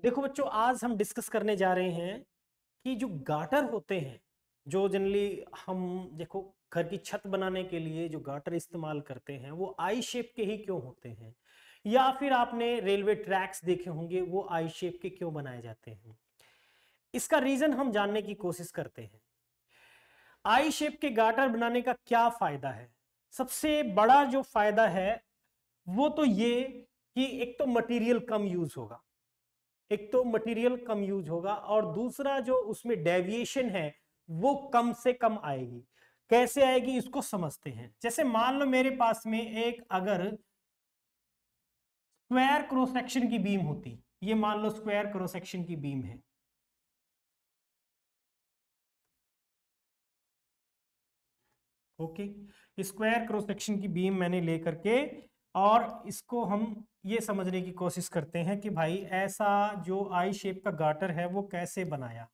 देखो बच्चों, आज हम डिस्कस करने जा रहे हैं कि जो गाटर होते हैं, जो जनरली हम देखो घर की छत बनाने के लिए जो गाटर इस्तेमाल करते हैं वो आई शेप के ही क्यों होते हैं, या फिर आपने रेलवे ट्रैक्स देखे होंगे वो आई शेप के क्यों बनाए जाते हैं। इसका रीजन हम जानने की कोशिश करते हैं। आई शेप के गाटर बनाने का क्या फायदा है? सबसे बड़ा जो फायदा है वो तो ये कि एक तो मटेरियल कम यूज होगा, और दूसरा जो उसमें डेविएशन है वो कम से कम आएगी। कैसे आएगी इसको समझते हैं। जैसे मान लो मेरे पास में एक अगर स्क्वायर क्रॉस सेक्शन की बीम होती, ये मान लो स्क्वायर क्रॉस सेक्शन की बीम है, ओके। स्क्वायर क्रॉस सेक्शन की बीम मैंने लेकर के और इसको हम ये समझने की कोशिश करते हैं कि भाई ऐसा जो आई शेप का गाटर है वो कैसे बनाया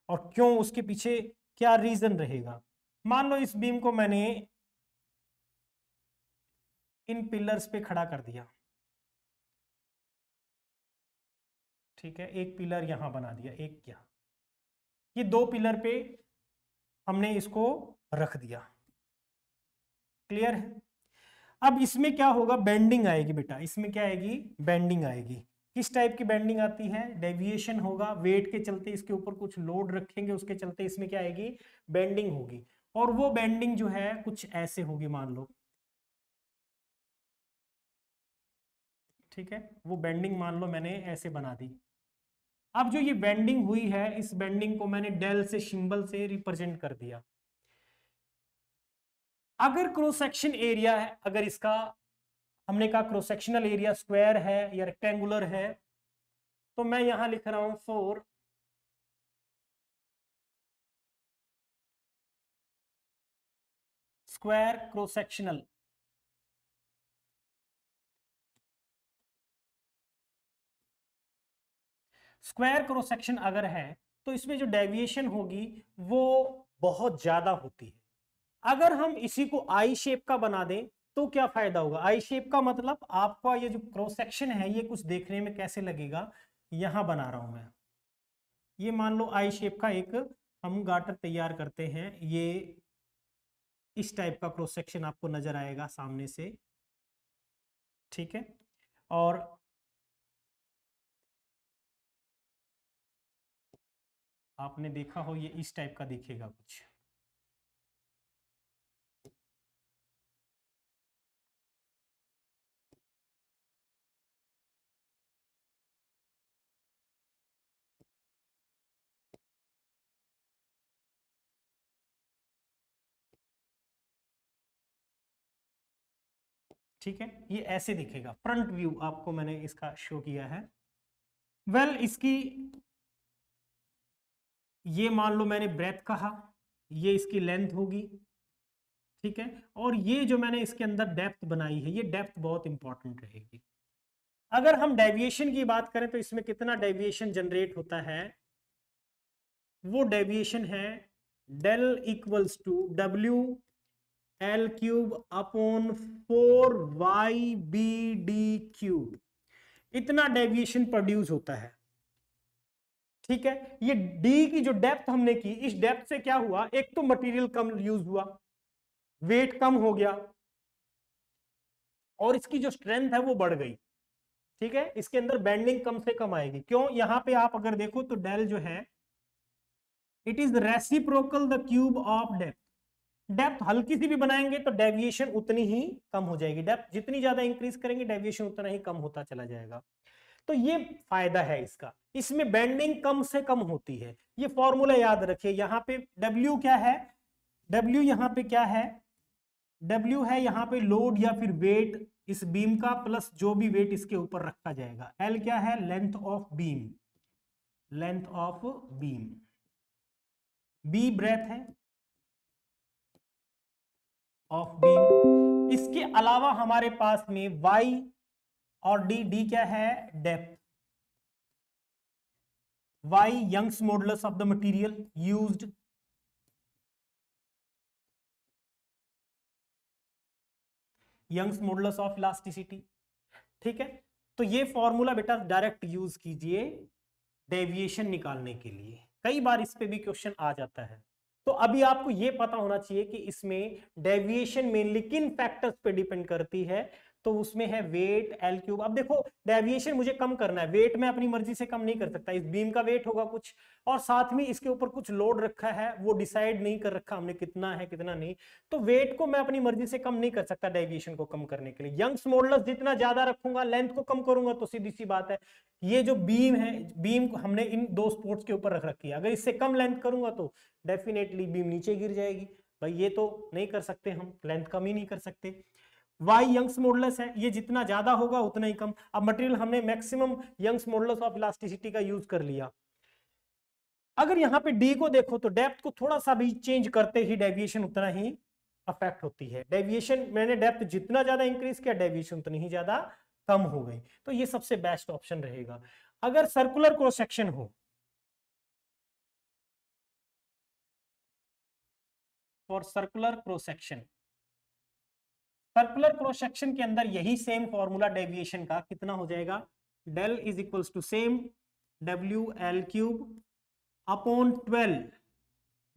और क्यों, उसके पीछे क्या रीजन रहेगा। मान लो इस बीम को मैंने इन पिलर्स पे खड़ा कर दिया, ठीक है, एक पिलर यहां बना दिया, एक यहां, ये दो पिलर पे हमने इसको रख दिया। क्लियर है? अब इसमें क्या होगा, बेंडिंग आएगी बेटा, इसमें क्या आएगी, बेंडिंग आएगी। किस टाइप की बेंडिंग आती है? डेविएशन होगा, वेट के चलते इसके ऊपर कुछ लोड रखेंगे, उसके चलते इसमें क्या आएगी, बेंडिंग होगी। और वो बेंडिंग जो है कुछ ऐसे होगी, मान लो, ठीक है, वो बेंडिंग मान लो मैंने ऐसे बना दी। अब जो ये बेंडिंग हुई है, इस बेंडिंग को मैंने डेल से सिंबल से रिप्रेजेंट कर दिया। अगर क्रॉस सेक्शन एरिया है, अगर इसका हमने कहा क्रॉस सेक्शनल एरिया स्क्वायर है या रेक्टेंगुलर है, तो मैं यहां लिख रहा हूं 4 square cross sectional. Square cross section अगर है तो इसमें जो डेविएशन होगी वो बहुत ज्यादा होती है। अगर हम इसी को आई शेप का बना दें तो क्या फायदा होगा? आई शेप का मतलब आपका ये जो क्रॉस सेक्शन है ये कुछ देखने में कैसे लगेगा, यहां बना रहा हूं मैं, ये मान लो आई शेप का एक हम गाटर तैयार करते हैं, ये इस टाइप का क्रॉस सेक्शन आपको नजर आएगा सामने से, ठीक है। और आपने देखा हो ये इस टाइप का दिखेगा कुछ, ठीक है, ये ऐसे दिखेगा। फ्रंट व्यू आपको मैंने इसका शो किया है। वेल इसकी ये मान लो मैंने ब्रेथ कहा, ये इसकी लेंथ होगी, ठीक है। और ये जो मैंने इसके अंदर डेप्थ बनाई है, ये डेप्थ बहुत इंपॉर्टेंट रहेगी। अगर हम डेविएशन की बात करें तो इसमें कितना डेविएशन जनरेट होता है, वो डेविएशन है del equals to W L cube upon 4 YBD cube. इतना डेविएशन प्रोड्यूस होता है, ठीक है। ये डी की जो डेप्थ हमने की, इस डेप्थ से क्या हुआ, एक तो मटेरियल कम यूज हुआ, वेट कम हो गया, और इसकी जो स्ट्रेंथ है वो बढ़ गई, ठीक है। इसके अंदर बेंडिंग कम से कम आएगी। क्यों? यहां पे आप अगर देखो तो डेल जो है it is reciprocal the cube of depth. Depth हल्की सी भी बनाएंगे तो डेविएशन उतनी ही कम हो जाएगी, डेप्थ जितनी ज्यादा इंक्रीज करेंगे डेविएशन उतना ही कम होता चला जाएगा। तो ये फायदा है इसका, इसमें बेंडिंग कम से कम होती है। ये फॉर्मूला याद रखिए। यहां पे डब्ल्यू क्या है, डब्ल्यू यहां पे क्या है, डब्ल्यू है यहां पे लोड या फिर वेट इस बीम का, प्लस जो भी वेट इसके ऊपर रखा जाएगा। एल क्या है, length of beam, length of beam. B breadth है ऑफ बीम। इसके अलावा हमारे पास में वाई और डी, डी क्या है, depth, Y Young's modulus of the material used, Young's modulus of elasticity, ठीक है। तो ये फॉर्मूला बेटा डायरेक्ट यूज कीजिए डेविएशन निकालने के लिए, कई बार इस पे भी क्वेश्चन आ जाता है। तो अभी आपको ये पता होना चाहिए कि इसमें डेविएशन मेनली किन फैक्टर्स पे डिपेंड करती है। तो उसमें है वेट, एल क्यूब। अब देखो डेविएशन मुझे कम करना है, वेट मैं अपनी मर्जी से कम नहीं कर सकता, इस बीम का वेट होगा कुछ, और साथ में इसके ऊपर कुछ लोड रखा है, वो डिसाइड नहीं कर रखा हमने कितना है कितना नहीं। तो वेट को मैं अपनी मर्जी से कम नहीं कर सकता डेविएशन को कम करने के लिए। यंग्स मॉडुलस जितना ज्यादा रखूंगा, लेंथ को कम करूंगा, तो सीधी सी बात है ये जो बीम है, बीम को हमने इन दो स्पोर्ट्स के ऊपर रख रखी है, अगर इससे कम लेंथ करूंगा तो डेफिनेटली बीम नीचे गिर जाएगी। भाई ये तो नहीं कर सकते, हम लेंथ कम ही नहीं कर सकते। वाई यंग्स मॉडुलस है, ये जितना ज्यादा होगा उतना ही कम। अब मटेरियल हमने maximum Young's modulus of elasticity का यूज कर लिया। अगर यहाँ पे डी को देखो तो डेप्थ को थोड़ा सा भी चेंज करते ही डेविएशन उतना ही अफेक्ट होती है। डेविएशन मैंने डेप्थ जितना ज्यादा इंक्रीज किया, डेविएशन उतनी ही ज्यादा कम हो गई। तो ये सबसे बेस्ट ऑप्शन रहेगा। अगर सर्कुलर क्रॉस सेक्शन हो, for circular cross section, circular cross section के अंदर यही सेम फॉर्मूला डेविएशन का कितना हो जाएगा, del is equals to same W L cube upon 12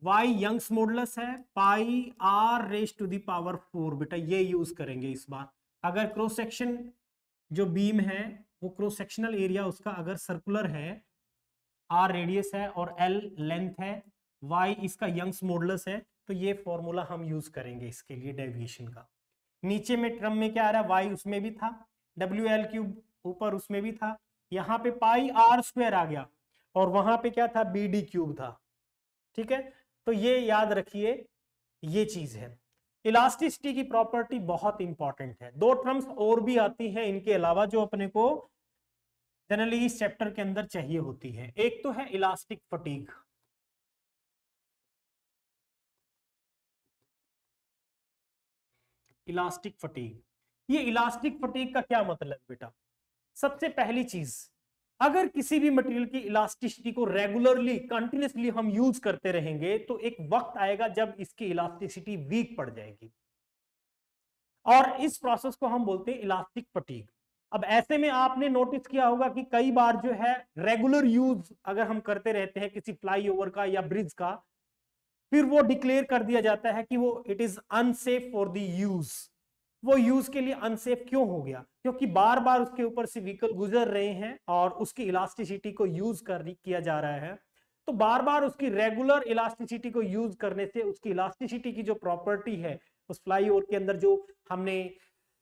Y Young's modulus है pi R raise to the power 4। बेटा ये यूज करेंगे इस बार। अगर क्रॉस सेक्शन जो बीम है वो क्रॉस सेक्शनल एरिया उसका अगर सर्कुलर है, आर रेडियस है और एल लेंथ है, वाई इसका यंग्स मॉडुलस है, तो ये फॉर्मूला हम यूज करेंगे इसके लिए डेविएशन का। नीचे में टर्म में क्या आ रहा है, वाई उसमें भी था, डब्ल्यू एल क्यूब ऊपर उसमें भी था, यहाँ पे पाई आर स्क्वायर आ गया, और वहां पे क्या था, बी डी क्यूब था। ठीक है, तो ये याद रखिए, ये चीज है। इलास्टिसिटी की प्रॉपर्टी बहुत इंपॉर्टेंट है। दो टर्म्स और भी आती हैं इनके अलावा जो अपने को जनरली इस चैप्टर के अंदर चाहिए होती है। एक तो है इलास्टिक फटीग, इलास्टिक फटीग। ये इलास्टिक फटीग का क्या मतलब बेटा, सबसे पहली चीज, अगर किसी भी मटेरियल की इलास्टिसिटी को रेगुलरली कंटिन्यूसली हम यूज करते रहेंगे तो एक वक्त आएगा जब इसकी इलास्टिसिटी वीक पड़ जाएगी, और इस प्रोसेस को हम बोलते हैं इलास्टिक फटीग। अब ऐसे में आपने नोटिस किया होगा कि कई बार जो है रेगुलर यूज अगर हम करते रहते हैं किसी फ्लाईओवर का या ब्रिज का, फिर वो डिक्लेयर कर दिया जाता है कि वो it is unsafe for the use. वो यूज के लिए अनसेफ क्यों हो गया, क्योंकि बार बार उसके ऊपर से व्हीकल गुजर रहे हैं और उसकी इलास्टिसिटी को यूज किया जा रहा है। तो बार बार उसकी रेगुलर इलास्टिसिटी को यूज करने से उसकी इलास्टिसिटी की जो प्रॉपर्टी है उस फ्लाईओवर के अंदर, जो हमने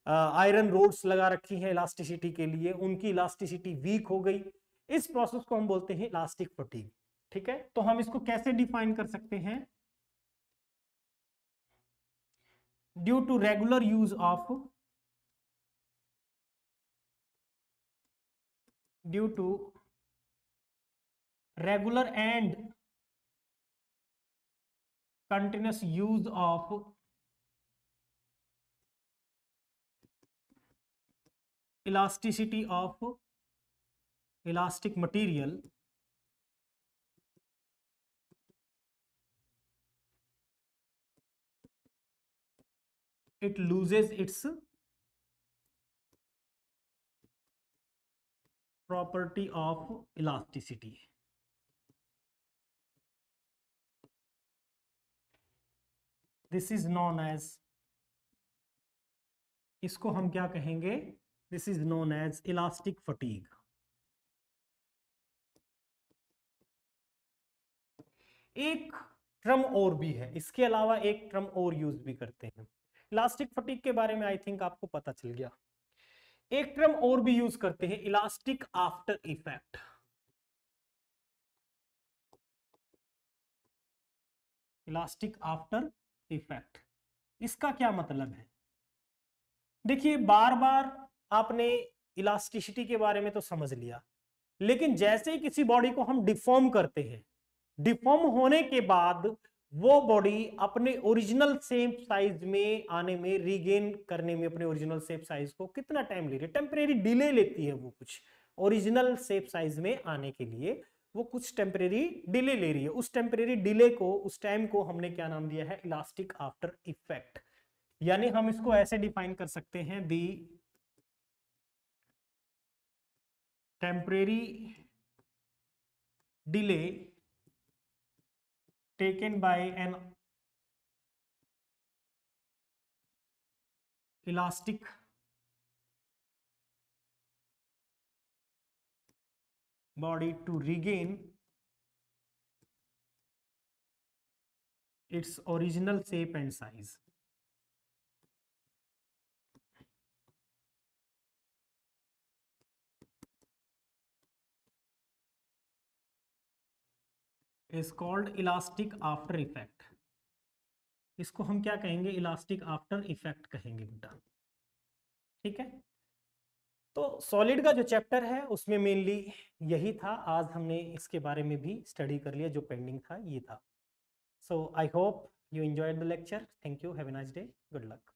आयरन रोड्स लगा रखी है इलास्टिसिटी के लिए, उनकी इलास्टिसिटी वीक हो गई। इस प्रोसेस को हम बोलते हैं इलास्टिक फटीग। ठीक है, तो हम इसको कैसे डिफाइन कर सकते हैं, due to regular use of, due to regular and continuous use of elasticity of elastic material, it loses its property of elasticity। This is known as, इसको हम क्या कहेंगे, this is known as elastic fatigue. एक term और भी है, इसके अलावा एक टर्म और यूज भी करते हैं इलास्टिक फटीग के बारे में, आई थिंक आपको पता चल गया। एक टर्म और भी यूज करते हैं, elastic after effect. Elastic after effect, इसका क्या मतलब है, देखिए बार बार आपने इलास्टिसिटी के बारे में तो समझ लिया, लेकिन जैसे ही किसी बॉडी को हम डिफॉर्म करते हैं, डिफॉर्म होने के बाद वो बॉडी अपने ओरिजिनल शेप साइज में आने में, रीगेन करने में अपने ओरिजिनल शेप साइज को कितना टाइम ले रही है, टेम्परेरी डिले लेती है वो, कुछ ओरिजिनल शेप साइज में आने के लिए वो कुछ टेम्परेरी डिले ले रही है। उस टेम्परेरी डिले को, उस टाइम को हमने क्या नाम दिया है, इलास्टिक आफ्टर इफेक्ट। यानी हम इसको ऐसे डिफाइन कर सकते हैं, the temporary delay taken by an elastic body to regain its original shape and size. Is called elastic after effect. इसको हम क्या कहेंगे, इलास्टिक आफ्टर इफेक्ट कहेंगे बेटा, ठीक है। तो सॉलिड का जो चैप्टर है उसमें मेनली यही था, आज हमने इसके बारे में भी स्टडी कर लिया, जो पेंडिंग था ये था। So I hope you enjoyed the lecture. Thank you. Have a nice day. Good luck.